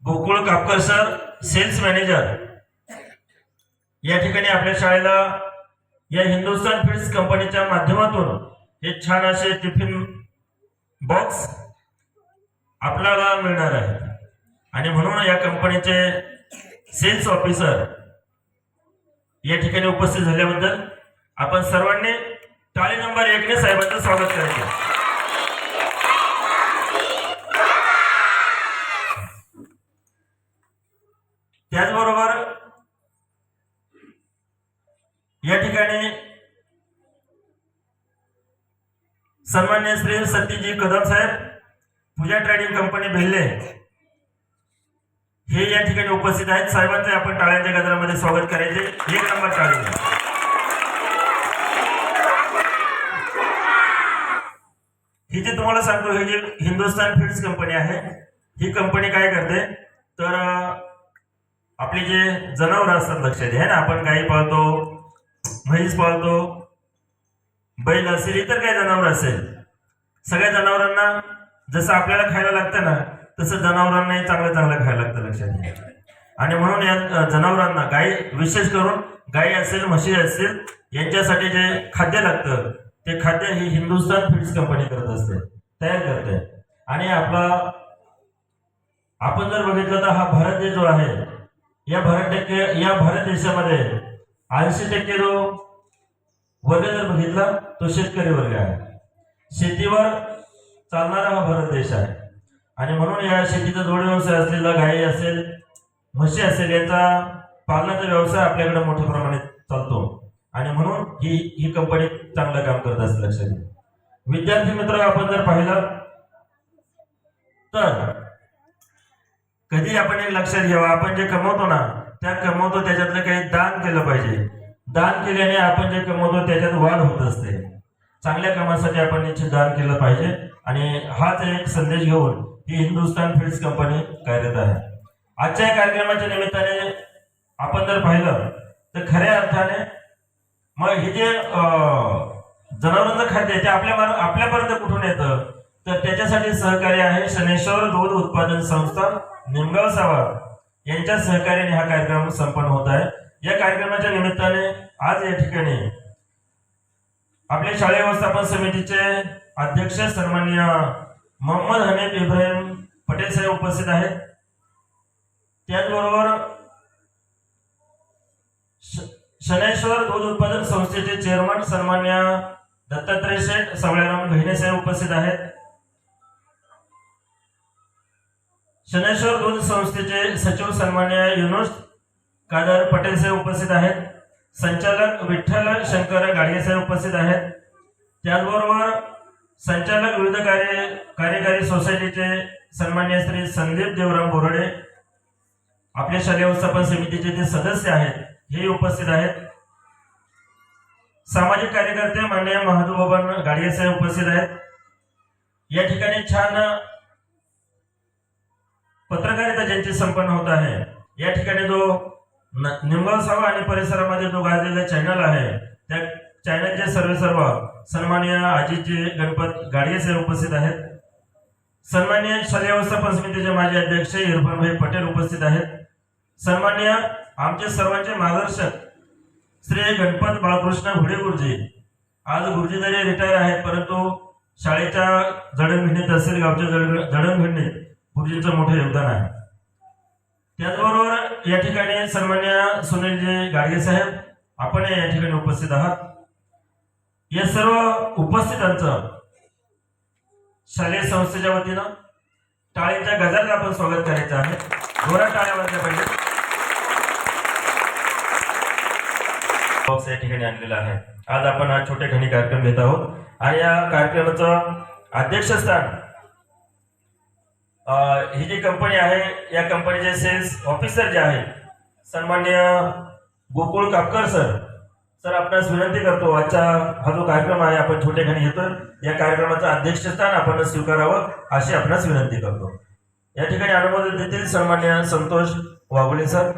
Gokul Kapkar sir, cells manager, या ठिकाणी आपल्या शाळेला या हिंदुस्थान फीड्स कंपनीच्या माध्यमातून हे छान असे टिफिन बॉक्स आपल्याला मिळणार आहे. आणि म्हणून या कंपनीचे सेल्स ऑफिसर या ठिकाणी उपस्थित झाल्याबद्दल आपण सर्वांनी टाळी नंबर 1 ने साहेबांचं स्वागत करायचे. त्याचबरोबर या ठिकाणी सन्मान्य श्री सतीजी कदम साहेब, पूजा ट्रेडिंग कंपनी बेल्ले, हे या ठिकाणी उपस्थित आहेत. साहेबांचे आपण टाळ्यांच्या गजरामध्ये स्वागत करायचे. 1 नंबर टाळी. ही जे तुम्हाला सांगतो, ही जी हिंदुस्थान फीड्स कंपनी आहे, ही कंपनी काय करते तर आपले जे जनावर असतात, लक्षात घ्या ना, आपण गाई पाळतो, म्हैस पाळतो, बैल असेल, इतर काही जनावर असेल, सगळ्या जनावरांना जसं आपल्याला खायला लागतं ना, तसं जनावरांनाही चांगलं चांगलं खायला लागतं, लक्षात घ्या. आणि म्हणून या जनावरांना, गाई विशेष करून गाई असेल, म्हशी असेल, यांच्यासाठी जे खाद्य लागतं ते खाद्य ही हिंदुस्थान फीड्स कंपनी करत असते, तयार करते. आणि आपण जर बघितलं तर हा भारत देश जो आहे, या भारत देशामध्ये 80% जो वर्ग जर बघितला तो शेतकरी वर्ग आहे. शेतीवर चालणारा हा भारत देश आहे. आणि म्हणून या शेतीचा जोड व्यवसाय असलेला गाई असेल, म्हशी असेल, यांचा पालनाचा व्यवसाय आपल्याकडे मोठ्या प्रमाणात चालतो. आणि म्हणून ही कंपनी चांगलं काम करत असते, लक्षात घ्या. विद्यार्थी मित्र, आपण जर पाहिलं तर कधी आपण एक लक्षात घ्यावा, आपण जे कमवतो ना, त्याच्यातलं काही दान केलं पाहिजे. दान केल्याने आपण जे कमवतो त्याच्यात वाढ होत असते. चांगल्या कामासाठी आपण निश्चित दान केलं पाहिजे. आणि हाच एक संदेश घेऊन ही हिंदुस्थान फीड्स कंपनी कार्यरत आहे. आजच्या कार्यक्रमाच्या निमित्ताने आपण जर पाहिलं तर खऱ्या अर्थाने मग हे जे जनावरांचं खाद्य ते आपल्यापर्यंत कुठून येतं, तर त्याच्यासाठी सहकार्य आहे शनेश्वर दूध उत्पादन संस्था निमगाव सावळ यांच्या सहकार्याने हा कार्यक्रम संपन्न होत आहे. या कार्यक्रमाच्या निमित्ताने आज या ठिकाणी आपल्या शालेय व्यवस्थापन समितीचे अध्यक्ष सन्माननीय मोहम्मद हनीफ इब्राहिम पटेल साहेब उपस्थित आहेत. त्याचबरोबर शनेश्वर दूध उत्पादन संस्थेचे चेअरमन सन्माननीय दत्तात्रय शेठ सावळेराम घैणे साहेब उपस्थित आहेत. शनेश्वर दूध संस्थेचे सचिव सन्माननीय युनुस कादर पटेल साहेब उपस्थित आहेत. संचालक विठ्ठल शंकर गाडगे साहेब उपस्थित आहेत. त्याचबरोबर संचालक विविध कार्यकारी सोसायटीचे सन्माननीय श्री संदीप देवराम बोराडे, आपल्या शालेय व्यवस्थापन समितीचे जे सदस्य आहेत हे उपस्थित आहेत. सामाजिक कार्यकर्ते माननीय महादूबाबन गाडगे साहेब उपस्थित आहेत. या ठिकाणी छान पत्रकारिता ज्यांची संपन्न होत आहे, या ठिकाणी जो निमगाव सावळ आणि परिसरामध्ये जो गाजलेला चॅनल आहे, त्या चॅनलचे सर्व सन्माननीय अजितजी गणपत गाडगे साहेब उपस्थित आहेत. सन्माननीय शालेय व्यवस्थापन समितीचे माजी अध्यक्ष इरफानभाई पटेल उपस्थित आहेत. सन्माननीय आमचे सर्वांचे मार्गदर्शक श्री गणपत बाळकृष्ण घुडे गुरुजी, आज गुरुजी जरी रिटायर आहेत, परंतु शाळेच्या जडणघडणीत असेल, गावच्या जडणघडणीत गुरुजींचं मोठं योगदान आहे. त्याचबरोबर या ठिकाणी सन्माननीय सुनीलजी गाडगे साहेब, आपण या ठिकाणी उपस्थित आहात. या सर्व उपस्थितांचं शालेय संस्थेच्या वतीनं टाळींच्या गजरात आपण स्वागत करायचं आहे. जोरात टाळ्या वाजल्या पाहिजे. बॉक्स या ठिकाणी आणलेला आहे. आज आपण हा छोटे खणी कार्यक्रम घेत आहोत. आणि या कार्यक्रमाचं अध्यक्षस्थान ही जी कंपनी आहे, या कंपनीचे सेल्स ऑफिसर जे आहेत सन्माननीय गोकुळ कापकर सर आपणास विनंती करतो, आजचा हा जो कार्यक्रम आहे आपण छोटे खणी घेतो, या कार्यक्रमाचं अध्यक्षस्थान आपण स्वीकारावं अशी आपणास विनंती करतो. या ठिकाणी अनुमोदन देतील सन्माननीय संतोष वाघोळे सर.